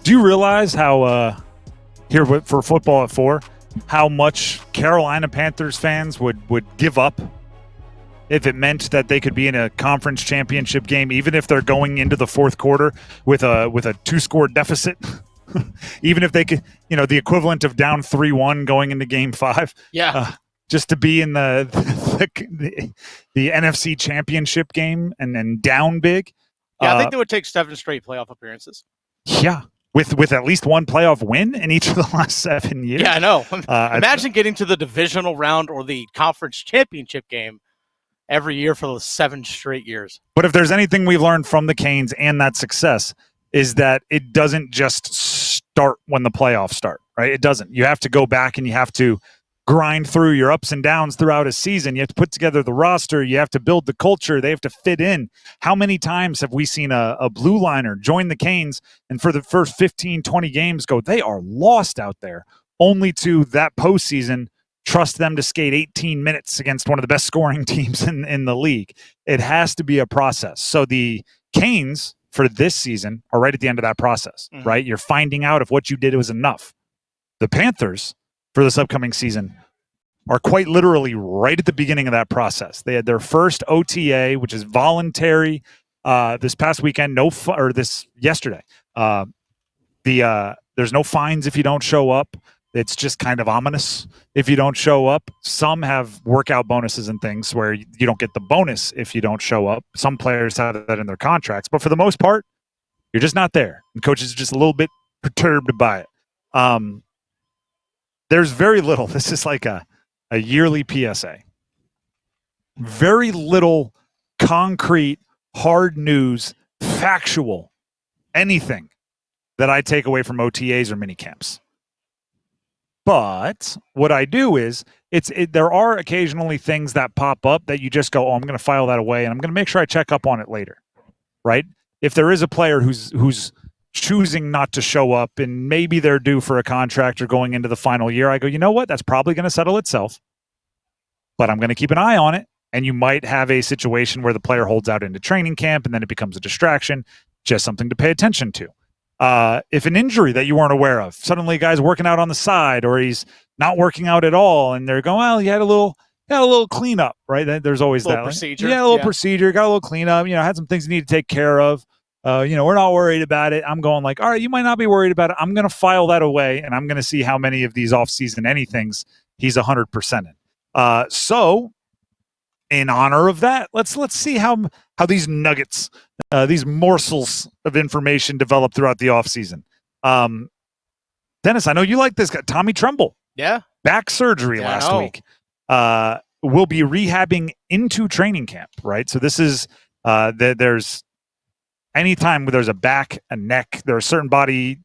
Do you realize how here for football at 4, how much Carolina Panthers fans would give up if it meant that they could be in a conference championship game, even if they're going into the fourth quarter with a 2-score deficit? Even if they could, the equivalent of down 3-1 going into game 5. Yeah. Just to be in the NFC championship game and then down big. Yeah, I think they would take 7 straight playoff appearances. Yeah. With at least one playoff win in each of the last 7 years. Yeah, I know. Imagine getting to the divisional round or the conference championship game every year for those 7 straight years. But if there's anything we've learned from the Canes and that success is that it doesn't just start when the playoffs start, right? It doesn't. You have to go back and you have to grind through your ups and downs throughout a season. You have to put together the roster. You have to build the culture. They have to fit in. How many times have we seen a blue liner join the Canes and for the first 15, 20 games go, they are lost out there, only to that postseason trust them to skate 18 minutes against one of the best scoring teams in the league. It has to be a process. So the Canes for this season are right at the end of that process, right? You're finding out if what you did was enough. The Panthers for this upcoming season are quite literally right at the beginning of that process. They had their first OTA, which is voluntary, this past weekend. Yesterday. There's no fines if you don't show up. It's just kind of ominous if you don't show up. Some have workout bonuses and things where you don't get the bonus if you don't show up. Some players have that in their contracts, but for the most part, you're just not there. And coaches are just a little bit perturbed by it. There's very little. This is like a yearly PSA. Very little concrete, hard news, factual, anything that I take away from OTAs or mini camps. But what I do is there are occasionally things that pop up that you just go, oh, I'm going to file that away and I'm going to make sure I check up on it later, right? If there is a player who's choosing not to show up and maybe they're due for a contract or going into the final year, I go, you know what? That's probably going to settle itself, but I'm going to keep an eye on it. And you might have a situation where the player holds out into training camp and then it becomes a distraction, just something to pay attention to. If an injury that you weren't aware of, suddenly a guy's working out on the side or he's not working out at all and they're going, well, he had a little cleanup, right? There's always that procedure. Yeah, a little procedure, got a little cleanup, had some things you need to take care of. We're not worried about it. I'm going like, all right, you might not be worried about it. I'm going to file that away and I'm going to see how many of these off-season anythings he's 100% in. So in honor of that, let's see how these nuggets, these morsels of information develop throughout the offseason. Dennis, I know you like this guy, Tommy Tremble. Yeah. Back surgery last week. Will be rehabbing into training camp, right? So this is there's anytime there's a back, a neck, there are certain body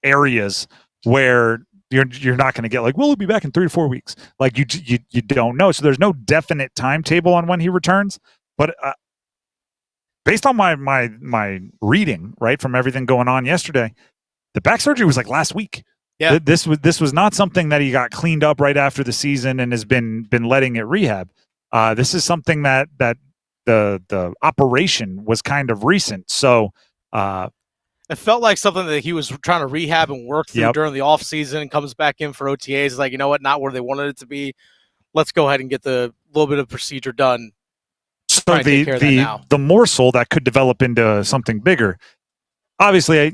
areas where you're not going to get like, well, he'll be back in 3 to 4 weeks. Like you don't know. So there's no definite timetable on when he returns. But based on my reading, right, from everything going on yesterday, the back surgery was like last week. Yeah. This was not something that he got cleaned up right after the season and has been letting it rehab. This is something that the operation was kind of recent. So it felt like something that he was trying to rehab and work through during the offseason and comes back in for OTAs. It's like, you know what, not where they wanted it to be. Let's go ahead and get the little bit of procedure done. So the morsel that could develop into something bigger, obviously,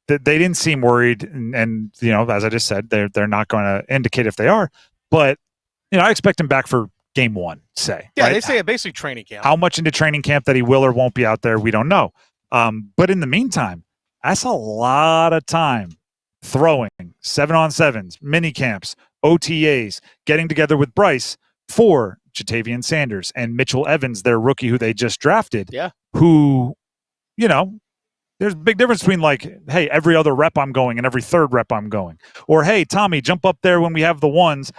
they didn't seem worried. And as I just said, they're not going to indicate if they are. But, I expect him back for game 1, say. Yeah, right? they say basically training camp. How much into training camp that he will or won't be out there, we don't know. But in the meantime, that's a lot of time throwing 7-on-7s, mini camps, OTAs, getting together with Bryce for Jadeveon Sanders and Mitchell Evans, their rookie who they just drafted. Yeah. Who, there's a big difference between like, hey, every other rep I'm going and every third rep I'm going. Or, hey, Tommy, jump up there when we have the 1s.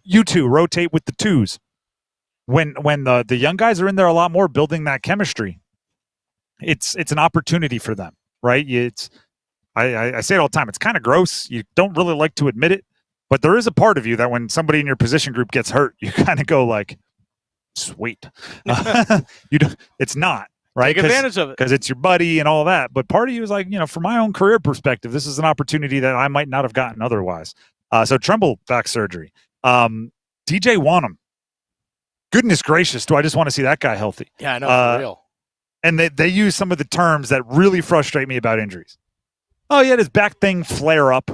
You two rotate with the 2s. When the young guys are in there a lot more building that chemistry, it's an opportunity for them, right? I say it all the time. It's kind of gross. You don't really like to admit it, but there is a part of you that when somebody in your position group gets hurt, you kind of go like, sweet. It's not. right? Take advantage of it. Because it's your buddy and all that. But part of you is like, from my own career perspective, this is an opportunity that I might not have gotten otherwise. So Tremble back surgery. DJ Wanham. Goodness gracious, do I just want to see that guy healthy? Yeah, I know, for real. And they use some of the terms that really frustrate me about injuries. Oh, yeah, this back thing flare up.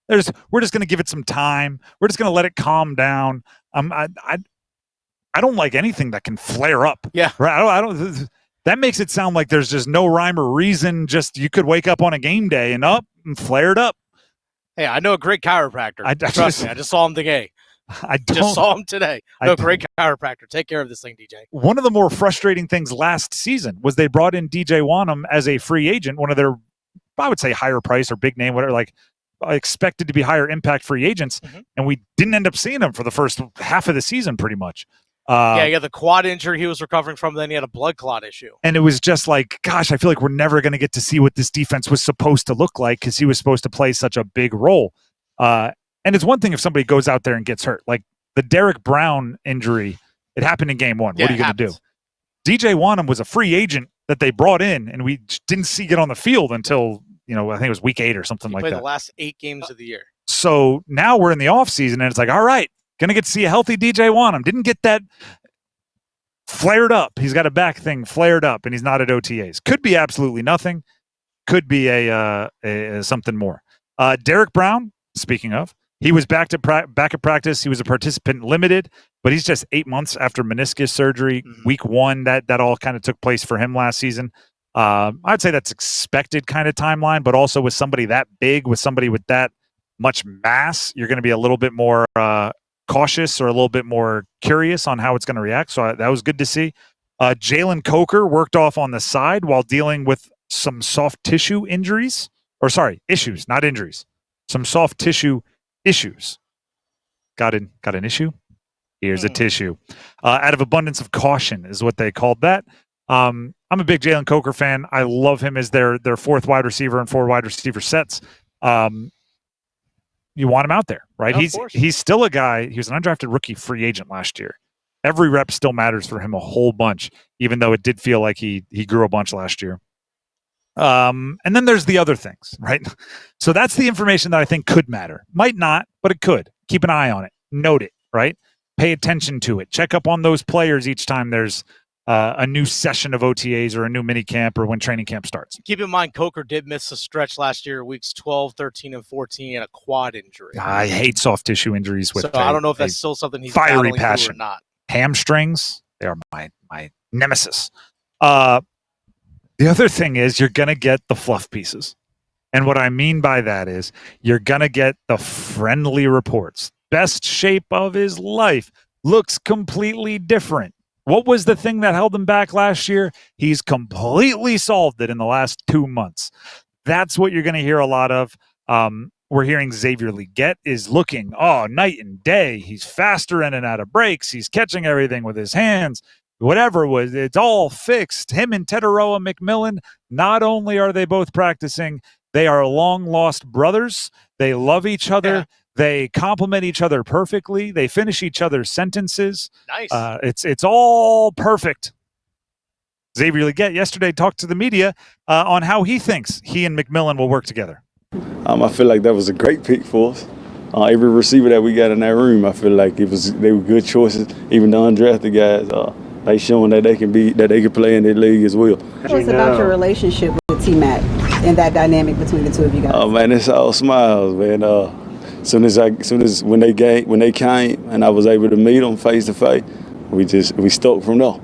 We're just going to give it some time. We're just going to let it calm down. I don't like anything that can flare up. Yeah. Right. I don't. That makes it sound like there's just no rhyme or reason. Just you could wake up on a game day and flare it up. Hey, I know a great chiropractor. Trust me, I just saw him today. Just saw him today. Great chiropractor. Take care of this thing, DJ. One of the more frustrating things last season was they brought in DJ Wanham as a free agent, one of their, I would say, higher price or big name, whatever, like expected to be higher impact free agents, and we didn't end up seeing him for the first half of the season pretty much. He had the quad injury he was recovering from, then he had a blood clot issue. And it was just like, gosh, I feel like we're never going to get to see what this defense was supposed to look like because he was supposed to play such a big role. And it's one thing if somebody goes out there and gets hurt. Like the Derrick Brown injury, it happened in game 1. What are you going to do? DJ Wanham was a free agent that they brought in, and we didn't see get on the field until, I think it was week 8 or something like that. Played the last 8 games of the year. So now we're in the offseason, and it's like, all right, going to get to see a healthy DJ Wanham. Didn't get that flared up. He's got a back thing flared up, and he's not at OTAs. Could be absolutely nothing. Could be a something more. Derrick Brown, speaking of, he was back at practice. He was a participant limited, but he's just 8 months after meniscus surgery. Week 1, that all kind of took place for him last season. I'd say that's expected kind of timeline, but also with somebody that big, with somebody with that much mass, you're going to be a little bit more cautious or a little bit more curious on how it's going to react. So that was good to see. Jalen Coker worked off on the side while dealing with some soft tissue issues, not injuries. Some soft tissue issues. Got an issue? Here's a tissue. Out of abundance of caution is what they called that. I'm a big Jalen Coker fan. I love him as their 4th wide receiver and 4 wide receiver sets. You want him out there, right? Yeah, he's still a guy. He was an undrafted rookie free agent last year. Every rep still matters for him a whole bunch, even though it did feel like he grew a bunch last year. And then there's the other things, right? So that's the information that I think could matter. Might not, but it could. Keep an eye on it. Note it, right? Pay attention to it. Check up on those players each time there's a new session of OTAs or a new mini camp or when training camp starts. Keep in mind, Coker did miss a stretch last year, weeks 12, 13, and 14, and a quad injury. I hate soft tissue injuries. So I don't know if that's still something he's fiery passion or not. Hamstrings, they are my nemesis. The other thing is you're going to get the fluff pieces. And what I mean by that is you're going to get the friendly reports. Best shape of his life. Looks completely different. What was the thing that held him back last year? He's completely solved it in the last 2 months. That's what you're going to hear a lot of. We're hearing Xavier Legette is looking, night and day. He's faster in and out of breaks. He's catching everything with his hands. Whatever it was, it's all fixed. Him and Tepper McMillan, not only are they both practicing, they are long-lost brothers. They love each other. Yeah. They complement each other perfectly. They finish each other's sentences. Nice. It's all perfect. Xavier Legette yesterday talked to the media on how he thinks he and McMillan will work together. I feel like that was a great pick for us. Every receiver that we got in that room, I feel like they were good choices. Even the undrafted guys, they showing that they can play in the league as well. Tell us about your relationship with T-Mac and that dynamic between the two of you guys. Oh man, it's all smiles, man. Soon as when they came and I was able to meet them face to face, we stuck from there.